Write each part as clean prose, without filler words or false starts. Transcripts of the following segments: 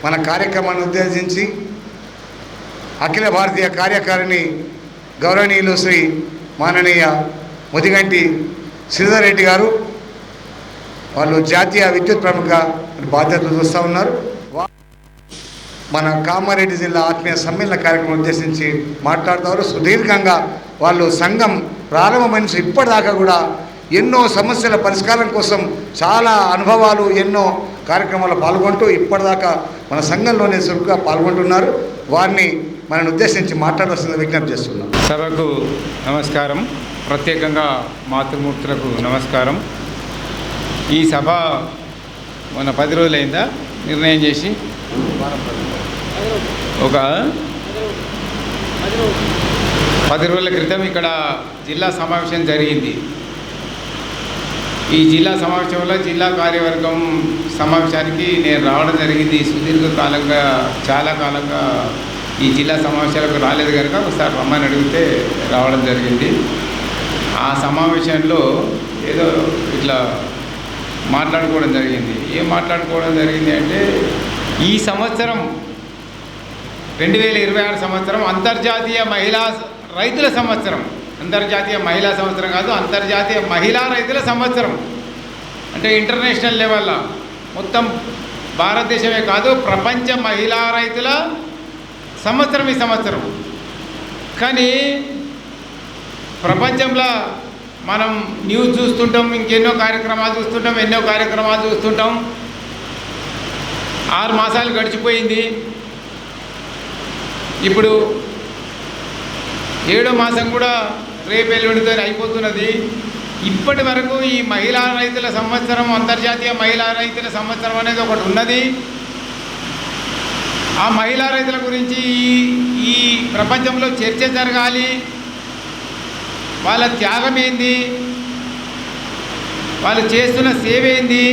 మన కార్యక్రమాన్ని ఉద్దేశించి అఖిల భారతీయ కార్యకారిణి గౌరవనీయులు శ్రీ మాననీయ ముదిగంటి శ్రీధర్ రెడ్డి గారు వాళ్ళు జాతీయ విద్యుత్ ప్రముఖ బాధ్యతలు చూస్తూ ఉన్నారు. మన కామారెడ్డి జిల్లా ఆత్మీయ సమ్మేళన కార్యక్రమం ఉద్దేశించి మాట్లాడుతారు. సుదీర్ఘంగా వాళ్ళు సంఘం ప్రారంభమైన ఇప్పటిదాకా కూడా ఎన్నో సమస్యల పరిష్కారం కోసం చాలా అనుభవాలు ఎన్నో కార్యక్రమాల్లో పాల్గొంటూ ఇప్పటిదాకా మన సంఘంలోనే చురుకుగా పాల్గొంటున్నారు. వారిని మనల్ని ఉద్దేశించి మాట్లాడాల్సిన విజ్ఞప్తి చేస్తున్నాం. సభకు నమస్కారం. ప్రత్యేకంగా మాతృమూర్తులకు నమస్కారం. ఈ సభ మొన్న 10 రోజులైందా నిర్ణయం చేసి ఒక 10 రోజుల క్రితం ఇక్కడ జిల్లా సమావేశం జరిగింది. ఈ జిల్లా సమావేశంలో జిల్లా కార్యవర్గం సమావేశానికి నేను రావడం జరిగింది. సుదీర్ఘకాలంగా చాలా కాలంగా ఈ జిల్లా సమావేశాలకు రాలేదు కనుక ఒకసారి రమ్మని అడిగితే రావడం జరిగింది. ఆ సమావేశంలో ఏదో ఇట్లా మాట్లాడుకోవడం జరిగింది. ఏం మాట్లాడుకోవడం జరిగింది అంటే ఈ సంవత్సరం 2026 సంవత్సరం అంతర్జాతీయ మహిళా రైతుల సంవత్సరం. అంతర్జాతీయ మహిళా సంవత్సరం కాదు, అంతర్జాతీయ మహిళా రైతుల సంవత్సరం. అంటే ఇంటర్నేషనల్ లెవెల్లో మొత్తం భారతదేశమే కాదు ప్రపంచ మహిళా రైతుల సంవత్సరం ఈ సంవత్సరం. కానీ ప్రపంచంలో మనం న్యూస్ చూస్తుంటాం, ఇంకెన్నో కార్యక్రమాలు చూస్తుంటాం. 6 మాసాలు గడిచిపోయింది. ఇప్పుడు 7వ మాసం కూడా రేపు ఎల్లుండితో అయిపోతున్నది. ఇప్పటి వరకు ఈ మహిళా రైతుల సంవత్సరం, అంతర్జాతీయ మహిళా రైతుల సంవత్సరం అనేది ఒకటి ఉన్నది. ఆ మహిళా రైతుల గురించి ఈ ప్రపంచంలో చర్చ జరగాలి. వాళ్ళ త్యాగం ఏంది, వాళ్ళు చేస్తున్న సేవ ఏంది,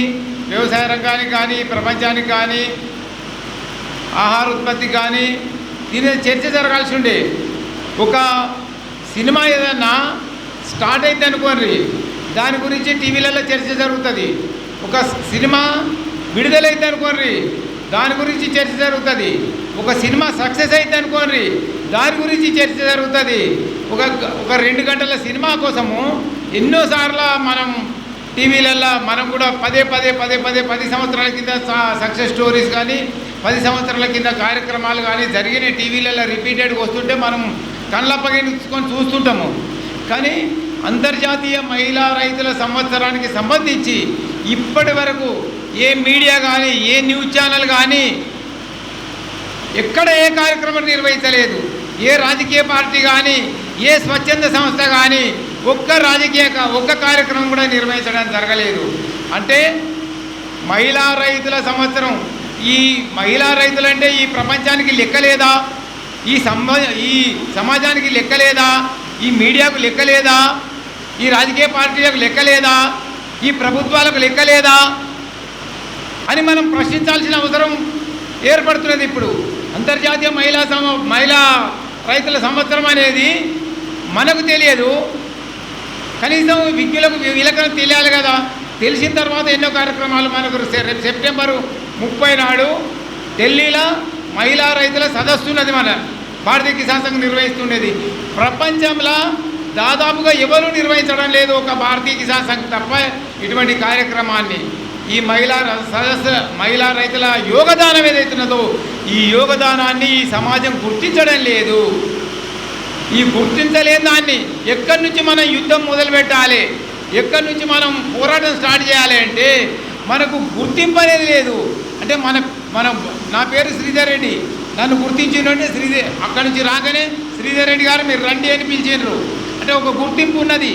వ్యవసాయ రంగానికి కానీ ప్రపంచానికి కానీ ఆహార ఉత్పత్తి కానీ దీని చర్చ జరగాల్సి ఉండే. ఒక సినిమా ఏదన్నా స్టార్ట్ అయింది అనుకోండి, దాని గురించి టీవీలలో చర్చ జరుగుతుంది. ఒక సినిమా విడుదలైంది అనుకోండి, దాని గురించి చర్చ జరుగుతుంది. ఒక సినిమా సక్సెస్ అయింది అనుకోండి, దాని గురించి చర్చ జరుగుతుంది. ఒక 2 గంటల సినిమా కోసము ఎన్నోసార్లు మనం టీవీలలో మనం కూడా పదే 10 సంవత్సరాల కింద సక్సెస్ స్టోరీస్ కానీ 10 సంవత్సరాల కింద కార్యక్రమాలు కానీ జరిగిన టీవీలలో రిపీటెడ్గా వస్తుంటే మనం కళ్ళప్పగించుకొని చూస్తుంటాము. కానీ అంతర్జాతీయ మహిళా రైతుల సంవత్సరానికి సంబంధించి ఇప్పటి వరకు ఏ మీడియా కానీ ఏ న్యూస్ ఛానల్ కానీ ఎక్కడ ఏ కార్యక్రమం నిర్వహించలేదు. ఏ రాజకీయ పార్టీ కానీ ఏ స్వచ్ఛంద సంస్థ కానీ ఒక్క కార్యక్రమం కూడా నిర్వహించడం జరగలేదు. అంటే మహిళా రైతుల సంవత్సరం. ఈ మహిళా రైతులంటే ఈ ప్రపంచానికి లెక్కలేదా, ఈ సమాజానికి లెక్కలేదా, ఈ మీడియాకు లెక్కలేదా, ఈ రాజకీయ పార్టీలకు లెక్కలేదా, ఈ ప్రభుత్వాలకు లెక్కలేదా అని మనం ప్రశ్నించాల్సిన అవసరం ఏర్పడుతున్నది. ఇప్పుడు అంతర్జాతీయ మహిళా రైతుల సంవత్సరం అనేది మనకు తెలియదు, కనీసం విజ్ఞులకు వీళ్ళకన్నా తెలియాలి కదా. తెలిసిన తర్వాత ఎన్నో కార్యక్రమాలు మనకు రేపు సెప్టెంబర్ 30 నాడు ఢిల్లీలో మహిళా రైతుల సదస్సు ఉన్నది. మన భారతీయ కిసాన్ సంఘం నిర్వహిస్తుండేది. ప్రపంచంలో దాదాపుగా ఎవరూ నిర్వహించడం లేదు, ఒక భారతీయ కిసాన్ సంఘం తప్ప ఇటువంటి కార్యక్రమాన్ని. ఈ మహిళా రైతుల యోగదానం ఏదైతున్నదో ఈ యోగదానాన్ని ఈ సమాజం గుర్తించడం లేదు. ఈ గుర్తించలేని దాన్ని ఎక్కడి నుంచి మనం యుద్ధం మొదలు పెట్టాలి, ఎక్కడి నుంచి మనం పోరాటం స్టార్ట్ చేయాలి అంటే మనకు గుర్తింపు అనేది లేదు. అంటే నా పేరు శ్రీధర్ రెడ్డి, నన్ను గుర్తించినంటే అక్కడి నుంచి రాగానే శ్రీధర్ రెడ్డి గారు మీరు రండి అని పిలిచిండ్రు. అంటే ఒక గుర్తింపు ఉన్నది.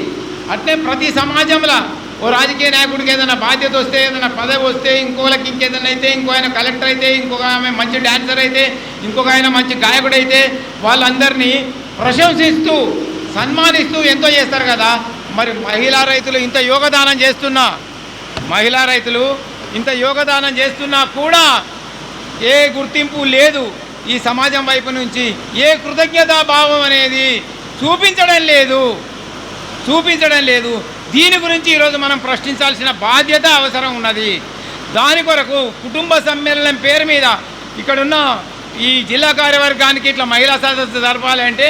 అట్లే ప్రతి సమాజంలో ఓ రాజకీయ నాయకుడికి ఏదైనా బాధ్యత వస్తే, ఏదైనా పదవి వస్తే, ఇంకోళ్ళకి ఇంకేదైనా అయితే, ఇంకో ఆయన కలెక్టర్ అయితే, ఇంకొక ఆమె మంచి డాన్సర్ అయితే, ఇంకొక ఆయన మంచి గాయకుడైతే వాళ్ళందరినీ ప్రశంసిస్తూ సన్మానిస్తూ ఎంతో చేస్తారు కదా. మరి మహిళా రైతులు ఇంత యోగదానం చేస్తున్నా కూడా ఏ గుర్తింపు లేదు. ఈ సమాజం వైపు నుంచి ఏ కృతజ్ఞతాభావం అనేది చూపించడం లేదు. దీని గురించి ఈరోజు మనం ప్రశ్నించాల్సిన బాధ్యత అవసరం ఉన్నది. దాని కొరకు కుటుంబ సమ్మేళనం పేరు మీద ఇక్కడున్న ఈ జిల్లా కార్యవర్గానికి ఇట్లా మహిళా సదస్సు జరపాలంటే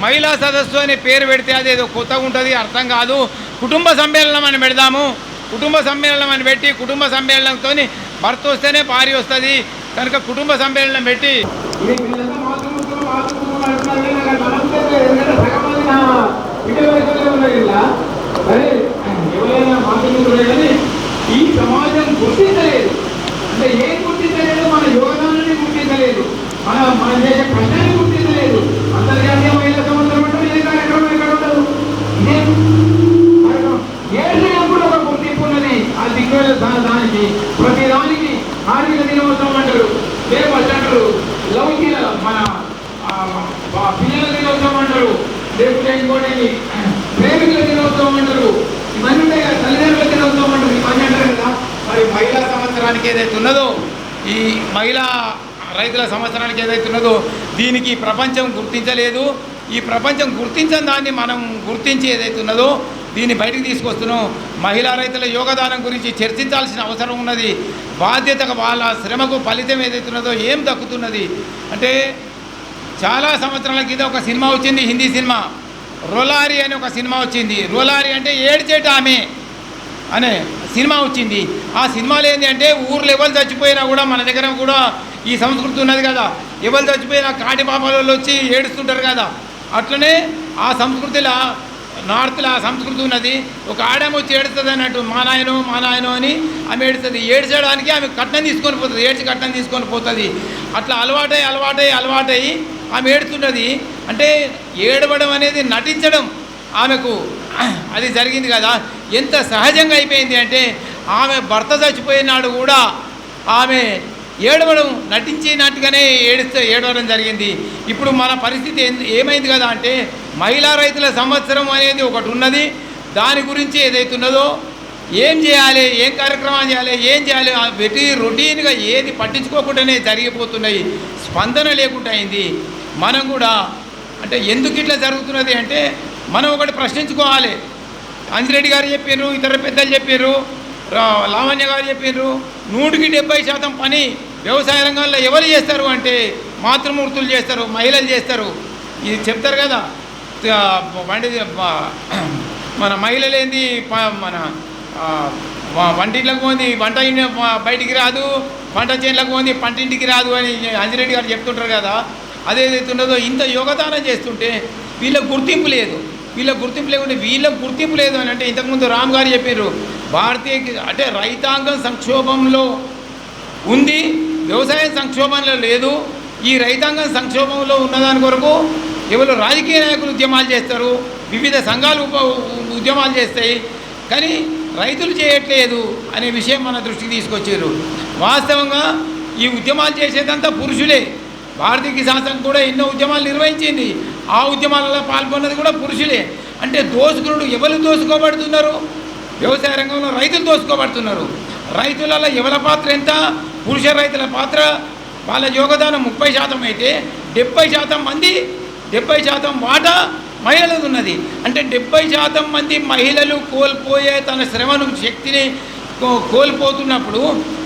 మహిళా సదస్సు అనే పేరు పెడితే అదేదో కొత్తగా ఉంటుంది, అర్థం కాదు. కుటుంబ సమ్మేళనం అని పెడదాము. కుటుంబ సమ్మేళనం అని పెట్టి కుటుంబ సమ్మేళనంతో భర్త వస్తేనే భార్య వస్తుంది కనుక కుటుంబ సమ్మేళనం పెట్టి ఈ సమాజం గుర్తించలేదు. అంటే ఏం గుర్తించలేదు? మన యోగదానాన్ని గుర్తించలేదు, మన దేశ కష్టాన్ని గుర్తించలేదు. అంతర్జాతీయ మహిళా సంవత్సరం అంటే ఏ కార్యక్రమం ఎక్కడ ఉండదు. ఇదే ఏడు ఒక గుర్తింపు ఉన్నది. ఆ దిగ్గజ దానికి ప్రతి దానికి కార్మిక దినోత్సవం అంటారు, లేబర్స్ అంటారు, లౌకిక మన పిల్లల దినోత్సవం అంటారు, లేకపోతే ఇంకోటి ప్రేమికుల దినోత్సవం అంటారు. ఇవన్నీ ఉంటాయి కదా, తల్లిదండ్రుల దినోత్సవం అంటారు, ఇవన్నీ అంటారు కదా. మరి మహిళా సంవత్సరానికి ఏదైతే ఉన్నదో, ఈ మహిళా రైతుల సంవత్సరానికి ఏదైతే ఉన్నదో దీనికి ప్రపంచం గుర్తించలేదు. ఈ ప్రపంచం గుర్తించని దాన్ని మనం గుర్తించి ఏదైతే ఉన్నదో దీన్ని బయటికి తీసుకొస్తున్నాం. మహిళా రైతుల యోగదానం గురించి చర్చించాల్సిన అవసరం ఉన్నది. బాధ్యతగా వాళ్ళ శ్రమకు ఫలితం ఏదైతే ఉన్నదో ఏం దక్కుతున్నది అంటే, చాలా సంవత్సరాల కింద ఒక సినిమా వచ్చింది, హిందీ సినిమా రోలారి అని ఒక సినిమా వచ్చింది. రోలారి అంటే ఏడ్చేట ఆమె అనే సినిమా వచ్చింది. ఆ సినిమాలో ఏంటి అంటే ఊర్లో ఎవరు చచ్చిపోయినా కూడా మన దగ్గర కూడా ఈ సంస్కృతి ఉన్నది కదా, ఎవరు చచ్చిపోయినా కాటి పాపాలలో వచ్చి ఏడుస్తుంటారు కదా, అట్లనే ఆ సంస్కృతిలో నార్త్లో ఆ సంస్కృతి ఉన్నది. ఒక ఆడేమో వచ్చి ఏడుస్తుంది అన్నట్టు, మా నాయనో అని ఆమె ఏడుస్తుంది. ఏడ్చడానికి ఆమె కట్నం తీసుకొని పోతుంది, ఏడ్చి కట్నం తీసుకొని పోతుంది. అట్లా అలవాటై ఆమె ఏడుతుంటుంది. అంటే ఏడవడం అనేది నటించడం ఆమెకు అది జరిగింది కదా. ఎంత సహజంగా అయిపోయింది అంటే ఆమె భర్త చచ్చిపోయినాడు కూడా ఆమె ఏడవడం నటించినట్టుగానే ఏడవడం జరిగింది. ఇప్పుడు మన పరిస్థితి ఏమైంది కదా అంటే, మహిళా రైతుల సంవత్సరం అనేది ఒకటి ఉన్నది. దాని గురించి ఏదైతున్నదో ఏం చేయాలి, ఏం కార్యక్రమాలు చేయాలి వెటి రొటీన్గా ఏది పట్టించుకోకుండానే జరిగిపోతున్నాయి. స్పందన లేకుండా అయింది. మనం కూడా అంటే ఎందుకు ఇట్లా జరుగుతున్నది అంటే మనం ఒకటి ప్రశ్నించుకోవాలి. అంజిరెడ్డి గారు చెప్పారు, ఇతర పెద్దలు చెప్పారు, లావణ్య గారు చెప్పారు, 100% పని వ్యవసాయ రంగంలో ఎవరు చేస్తారు అంటే మాతృమూర్తులు చేస్తారు, మహిళలు చేస్తారు. ఇది చెప్తారు కదా, మన మహిళలు ఏంది మన వంటింట్లోకి పోంది వంట బయటికి రాదు, పంట చేనులకు పోంది పంటింటికి రాదు అని అంజిరెడ్డి గారు చెప్తుంటారు కదా. అదేదైతే ఉన్నదో ఇంత యోగదానం చేస్తుంటే వీళ్ళకి గుర్తింపు లేదు. వీళ్ళకి గుర్తింపు లేకుంటే వీళ్ళకి గుర్తింపు లేదు అని అంటే ఇంతకుముందు రామ్ గారు చెప్పారు, భారతీయ అంటే రైతాంగం సంక్షోభంలో ఉంది, వ్యవసాయ సంక్షోభంలో లేదు. ఈ రైతాంగం సంక్షోభంలో ఉన్నదాని కొరకు ఎవరు రాజకీయ నాయకులు ఉద్యమాలు చేస్తారు, వివిధ సంఘాలు ఉద్యమాలు చేస్తాయి, కానీ రైతులు చేయట్లేదు అనే విషయం మన దృష్టికి తీసుకొచ్చారు. వాస్తవంగా ఈ ఉద్యమాలు చేసేదంతా పురుషులే. భారతీయ కిసాన్ సంఘ్ కూడా ఎన్నో ఉద్యమాలు నిర్వహించింది, ఆ ఉద్యమాలలో పాల్గొన్నది కూడా పురుషులే. అంటే దోసుకునుడు ఎవరు దోసుకోబడుతున్నారు? వ్యవసాయ రంగంలో రైతులు దోసుకోబడుతున్నారు. రైతులలో ఎవరి పాత్ర ఎంత? పురుష రైతుల పాత్ర, వాళ్ళ యోగదానం 30% అయితే 70% వాటా మహిళలది ఉన్నది. అంటే 70% మంది మహిళలు కోల్పోయే తన శ్రమను శక్తిని కోల్పోతున్నప్పుడు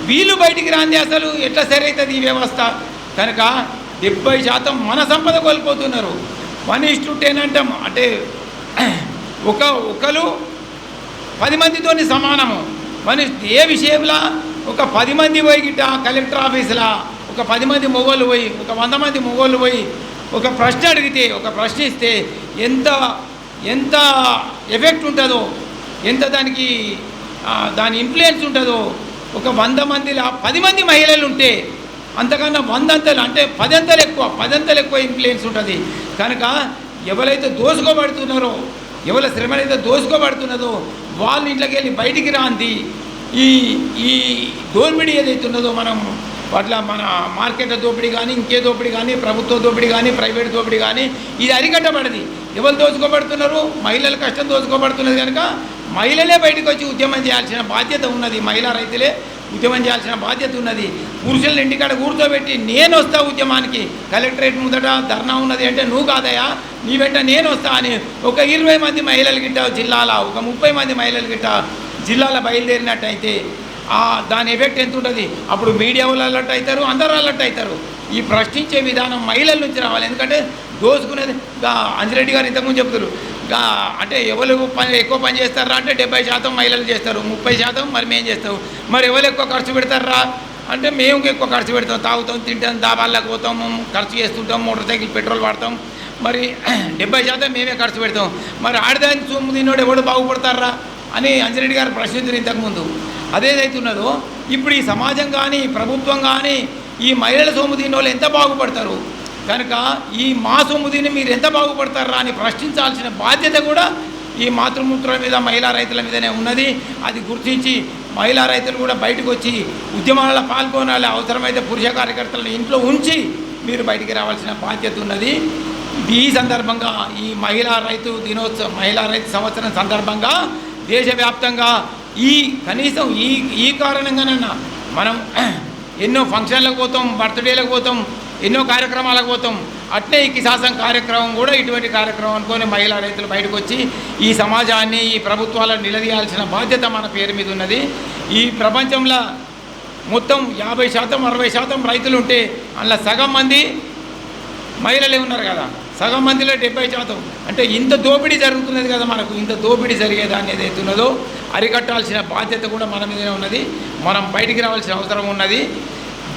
వీళ్ళు బయటికి రాంది అసలు ఎట్లా సరైతుంది ఈ వ్యవస్థ? కనుక 70% మన సంపద కోల్పోతున్నారు. 1:10 అంటాం. అంటే ఒకరు 10 మందితో సమానము. ఏ విషయంలో ఒక 10 మంది పోయి గిట్ట కలెక్టర్ ఆఫీసులో ఒక 10 మంది మొగోళ్ళు పోయి, ఒక 100 మంది మొగోళ్ళు పోయి ఒక ప్రశ్న అడిగితే, ఒక ప్రశ్న ఇస్తే ఎంత ఎఫెక్ట్ ఉంటుందో, ఎంత దాని ఇన్ఫ్లుయెన్స్ ఉంటుందో. ఒక 100 మందిలో 10 మంది మహిళలు ఉంటే అంతకన్నా 100 అంతలు అంటే 10 అంతలు ఎక్కువ ఇన్ఫ్లుయెన్స్ ఉంటుంది. కనుక ఎవరైతే దోసుకోబడుతున్నారో, ఎవరి శ్రమనైతే దోసుకోబడుతున్నదో వాళ్ళ ఇంట్లోకి వెళ్ళి బయటికి రాంది ఈ దోపిడీ ఏదైతే ఉన్నదో, మనం అట్లా మన మార్కెట్ దోపిడీ కానీ, ఇంకే దోపిడీ కానీ, ప్రభుత్వ దోపిడీ కానీ, ప్రైవేట్ దోపిడీ కానీ, ఇది అరికట్టబడది. ఎవరు దోచుకోబడుతున్నారు? మహిళల కష్టం దోచుకోబడుతున్నది. కనుక మహిళలే బయటకు వచ్చి ఉద్యమం చేయాల్సిన బాధ్యత ఉన్నది. మహిళా రైతులే ఉద్యమం చేయాల్సిన బాధ్యత ఉన్నది. పురుషులను ఇంటికాడ కూర్చోబెట్టి నేను వస్తా ఉద్యమానికి, కలెక్టరేట్ ముందట ధర్నా ఉన్నది అంటే నువ్వు కాదయా, నీ వెంట నేను వస్తా అని ఒక 20 మంది మహిళలు గిట్ట జిల్లాల, ఒక 30 మంది మహిళలు గిట్ట జిల్లాలో బయలుదేరినట్టయితే దాని ఎఫెక్ట్ ఎంత ఉంటుంది? అప్పుడు మీడియా వాళ్ళు అలర్ట్ అవుతారు, అందరూ అలర్ట్ అవుతారు. ఈ ప్రశ్నించే విధానం మహిళల నుంచి రావాలి. ఎందుకంటే దోసుకునేది అంజిరెడ్డి గారు ఇంతకుముందు చెప్తారు, అంటే ఎవరు ఎక్కువ పని చేస్తారా అంటే 70% మహిళలు చేస్తారు, 30% మరి మేము చేస్తాం. మరి ఎవరు ఎక్కువ ఖర్చు పెడతారా అంటే మేము ఎక్కువ ఖర్చు పెడతాం, తాగుతాం, తింటాం, దాబాలకు పోతాం, ఖర్చు చేస్తుంటాం, మోటార్ సైకిల్ పెట్రోల్ వాడతాం. మరి 70% మేమే ఖర్చు పెడతాం. మరి ఆడదాని సొమ్ము తిన్నోడు ఎవడు బాగుపడతారా అని అంజిరెడ్డి గారు ప్రశ్నించారు ఇంతకుముందు. అదేదైతున్నదో ఇప్పుడు ఈ సమాజం కానీ ప్రభుత్వం కానీ ఈ మహిళల సొమ్ము తిన్న వాళ్ళు ఎంత బాగుపడతారు కనుక ఈ మా సొమ్ము తిని మీరు ఎంత బాగుపడతారా అని ప్రశ్నించాల్సిన బాధ్యత కూడా ఈ మాతృమూర్తుల మీద మహిళా రైతుల మీదనే ఉన్నది. అది గుర్తించి మహిళా రైతులు కూడా బయటకు వచ్చి ఉద్యమాలలో పాల్గొనాలి. అవసరమైతే పురుష కార్యకర్తలను ఇంట్లో ఉంచి మీరు బయటికి రావాల్సిన బాధ్యత ఉన్నది. ఈ సందర్భంగా ఈ మహిళా రైతు దినోత్సవం, మహిళా రైతు సంవత్సరం సందర్భంగా దేశవ్యాప్తంగా కనీసం ఈ కారణంగానన్నా మనం ఎన్నో ఫంక్షన్లకు పోతాం, బర్త్డేలకు పోతాం, ఎన్నో కార్యక్రమాలకు పోతాం. అట్లే ఈ కిసాసం కార్యక్రమం కూడా ఇటువంటి కార్యక్రమం అనుకొని మహిళా రైతులు బయటకు వచ్చి ఈ సమాజాన్ని ఈ ప్రభుత్వాలను నిలదీయాల్సిన బాధ్యత మన పేరు మీద ఉన్నది. ఈ ప్రపంచంలో మొత్తం 50% 60% రైతులు ఉంటే అందులో సగం మంది మహిళలే ఉన్నారు కదా. సగం మందిలో 70% అంటే ఇంత దోపిడీ జరుగుతున్నది కదా. మనకు ఇంత దోపిడీ జరిగేదాన్ని ఏదైతే ఉన్నదో అరికట్టాల్సిన బాధ్యత కూడా మన మీదనే ఉన్నది. మనం బయటికి రావాల్సిన అవసరం ఉన్నది.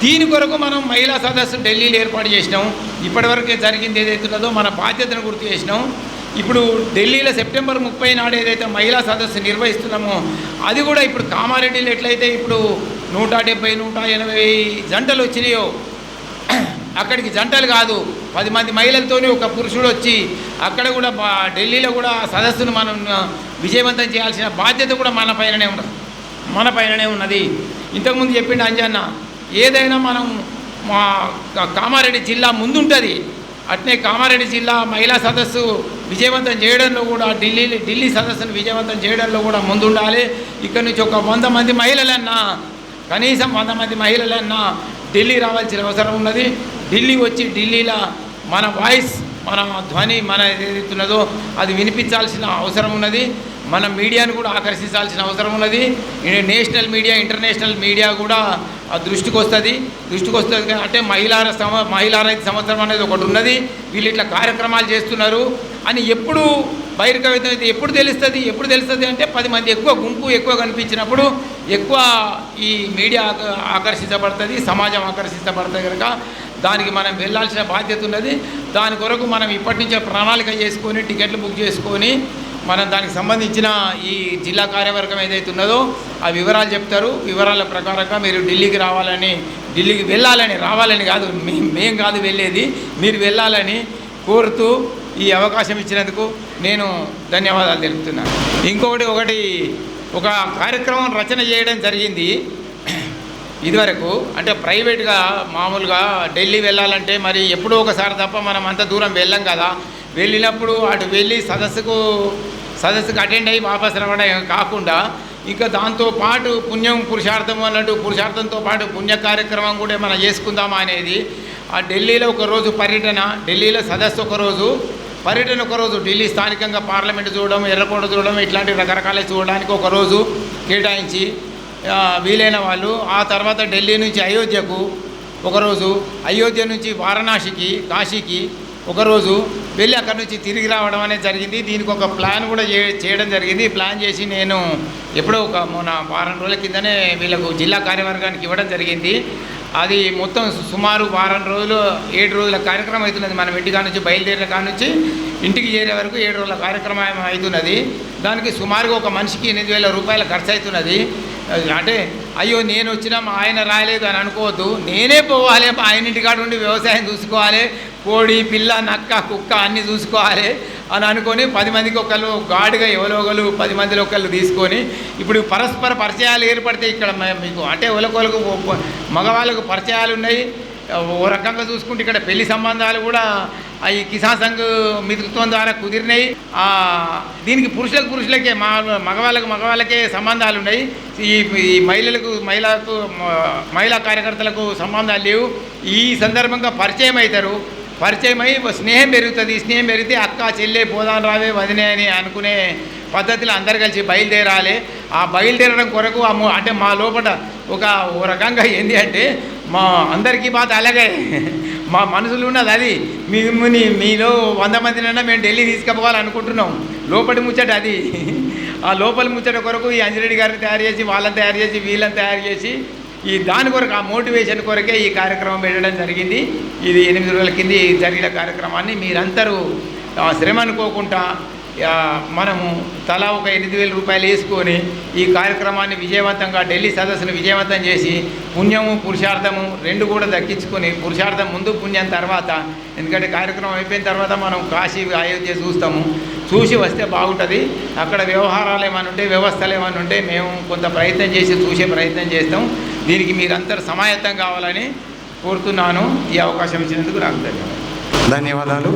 దీని కొరకు మనం మహిళా సదస్సు ఢిల్లీలో ఏర్పాటు చేసినాం. ఇప్పటివరకే జరిగింది ఏదైతే ఉన్నదో మన బాధ్యతను గుర్తు చేసినాం. ఇప్పుడు ఢిల్లీలో సెప్టెంబర్ 30 నాడు ఏదైతే మహిళా సదస్సు నిర్వహిస్తున్నామో అది కూడా ఇప్పుడు కామారెడ్డిలో ఎట్లయితే ఇప్పుడు 170 180 జంటలు వచ్చినాయో అక్కడికి జంటలు కాదు 10 మంది మహిళలతోనే ఒక పురుషుడు వచ్చి అక్కడ కూడా ఢిల్లీలో కూడా సదస్సును మనం విజయవంతం చేయాల్సిన బాధ్యత కూడా మన పైననే ఉన్నది. ఇంతకుముందు చెప్పిండు అంజన్న, ఏదైనా మనం మా కామారెడ్డి జిల్లా ముందుంటుంది. అట్నే కామారెడ్డి జిల్లా మహిళా సదస్సు విజయవంతం చేయడంలో కూడా ఢిల్లీ సదస్సును విజయవంతం చేయడంలో కూడా ముందుండాలి. ఇక్కడ నుంచి ఒక 100 మంది మహిళలన్నా, కనీసం 100 మంది మహిళలన్నా ఢిల్లీ రావాల్సిన అవసరం ఉన్నది. ఢిల్లీ వచ్చి ఢిల్లీలో మన వాయిస్, మన ధ్వని, మన ఏదైతున్నదో అది వినిపించాల్సిన అవసరం ఉన్నది. మన మీడియాను కూడా ఆకర్షించాల్సిన అవసరం ఉన్నది. నేషనల్ మీడియా, ఇంటర్నేషనల్ మీడియా కూడా దృష్టికి వస్తుంది. అంటే మహిళా రైతు సంవత్సరం అనేది ఒకటి ఉన్నది. వీళ్ళు ఇట్లా కార్యక్రమాలు చేస్తున్నారు అని ఎప్పుడు బహిర్గతం అయితే ఎప్పుడు తెలుస్తుంది అంటే 10 మంది గుంపు ఎక్కువ కనిపించినప్పుడు ఎక్కువ ఈ మీడియా ఆకర్షించబడుతుంది, సమాజం ఆకర్షించబడుతుంది. కనుక దానికి మనం వెళ్ళాల్సిన బాధ్యత ఉన్నది. దాని కొరకు మనం ఇప్పటి నుంచే ప్రణాళిక చేసుకొని టికెట్లు బుక్ చేసుకొని మనం దానికి సంబంధించిన ఈ జిల్లా కార్యవర్గం ఏదైతే ఉన్నదో ఆ వివరాలు చెప్తారు. వివరాల ప్రకారంగా మీరు ఢిల్లీకి వెళ్ళాలని, రావాలని కాదు, మేం కాదు వెళ్ళేది, మీరు వెళ్ళాలని కోరుతూ ఈ అవకాశం ఇచ్చినందుకు నేను ధన్యవాదాలు తెలుపుతున్నాను. ఒకటి ఒక కార్యక్రమం రచన చేయడం జరిగింది ఇదివరకు. అంటే ప్రైవేట్గా మామూలుగా ఢిల్లీ వెళ్ళాలంటే మరి ఎప్పుడో ఒకసారి తప్ప మనం అంత దూరం వెళ్ళాం కదా. వెళ్ళినప్పుడు అటు వెళ్ళి సదస్సుకు అటెండ్ అయ్యి వాపసు రావడం కాకుండా ఇంకా దాంతోపాటు పుణ్యం పురుషార్థం అన్నట్టు పురుషార్థంతో పాటు పుణ్య కార్యక్రమం కూడా మనం చేసుకుందామా అనేది ఆ ఢిల్లీలో ఒకరోజు పర్యటన, ఢిల్లీలో సదస్సు ఒకరోజు, పర్యటన ఒకరోజు, ఢిల్లీ స్థానికంగా పార్లమెంటు చూడడం, ఎర్రకోట చూడడం, ఇట్లాంటి రకరకాల చూడడానికి ఒకరోజు కేటాయించి వీలైన వాళ్ళు ఆ తర్వాత ఢిల్లీ నుంచి అయోధ్యకు ఒకరోజు, అయోధ్య నుంచి వారణాసికి, కాశీకి ఒకరోజు వెళ్ళి అక్కడి నుంచి తిరిగి రావడం అనేది జరిగింది. దీనికి ఒక ప్లాన్ కూడా చేయడం జరిగింది. ప్లాన్ చేసి నేను ఎప్పుడో మొన్న వారం రోజుల కిందనే వీళ్ళకు జిల్లా కార్యవర్గానికి ఇవ్వడం జరిగింది. అది మొత్తం సుమారు వారం రోజులు 7 రోజుల కార్యక్రమం అవుతున్నది. మనం ఇంటికా నుంచి బయలుదేరిన కాడ నుంచి ఇంటికి చేరే వరకు 7 రోజుల కార్యక్రమం అవుతున్నది. దానికి సుమారుగా ఒక మనిషికి 8,000 రూపాయల ఖర్చు అవుతున్నది. అంటే అయ్యో నేను వచ్చినా మా ఆయన రాయలేదు అని అనుకోవద్దు. నేనే పోవాలి, ఆయన ఇంటికాడ ఉండి వ్యవసాయం చూసుకోవాలి, కోడి పిల్ల నక్క కుక్క అన్నీ చూసుకోవాలి అని అనుకొని 10 మందికి ఒకళ్ళు గాడిగా ఎవరో 10 మందిలో ఒకళ్ళు తీసుకొని ఇప్పుడు పరస్పర పరిచయాలు ఏర్పడితే ఇక్కడ మీకు అంటే ఒకరికి మగవాళ్ళకు పరిచయాలు ఉన్నాయి. ఓ రకంగా చూసుకుంటే ఇక్కడ పెళ్లి సంబంధాలు కూడా ఈ కిసాన్ సంఘ్ మిత్రత్వం ద్వారా కుదిరినాయి. దీనికి పురుషులకే మగవాళ్ళకే సంబంధాలు ఉన్నాయి. ఈ మహిళా కార్యకర్తలకు సంబంధాలు లేవు. ఈ సందర్భంగా పరిచయం అవుతారు. పరిచయమై స్నేహం పెరుగుతుంది. స్నేహం పెరిగితే అక్క చెల్లె పోదాం రావే వదినే అని అనుకునే పద్ధతిలో అందరు కలిసి బయలుదేరాలి. ఆ బయలుదేరడం కొరకు అంటే మా లోపల ఓ రకంగా ఏంటి అంటే మా అందరికీ బాధ అలాగే మా మనసులో ఉన్నది అది. మీలో 100 మందినైనా మేము ఢిల్లీ తీసుకుపోవాలనుకుంటున్నాం. లోపలి ముచ్చట అది. ఆ లోపలి ముచ్చట కొరకు ఈ అంజిరెడ్డి గారిని తయారు చేసి వాళ్ళని తయారు చేసి వీళ్ళని తయారు చేసి ఈ దాని కొరకు ఆ మోటివేషన్ కొరకే ఈ కార్యక్రమం పెట్టడం జరిగింది. ఇది 8 రోజుల కింద జరిగిన కార్యక్రమాన్ని మీరందరూ శ్రమ అనుకోకుండా మనము తలా ఒక 8,000 రూపాయలు వేసుకొని ఈ కార్యక్రమాన్ని విజయవంతంగా ఢిల్లీ సదస్సును విజయవంతం చేసి పుణ్యము పురుషార్థము రెండు కూడా దక్కించుకొని, పురుషార్థం ముందు పుణ్యం తర్వాత, ఎందుకంటే కార్యక్రమం అయిపోయిన తర్వాత మనం కాశీ అయోధ్య చూసి వస్తే బాగుంటుంది. అక్కడ వ్యవహారాలు ఏమైనా ఉంటే వ్యవస్థలు ఏమైనా ఉంటే మేము కొంత ప్రయత్నం చేసి చూసే ప్రయత్నం చేస్తాం. దీనికి మీరందరూ సమాయత్తం కావాలని కోరుతున్నాను. ఈ అవకాశం ఇచ్చినందుకు నాకు ధన్యవాదాలు.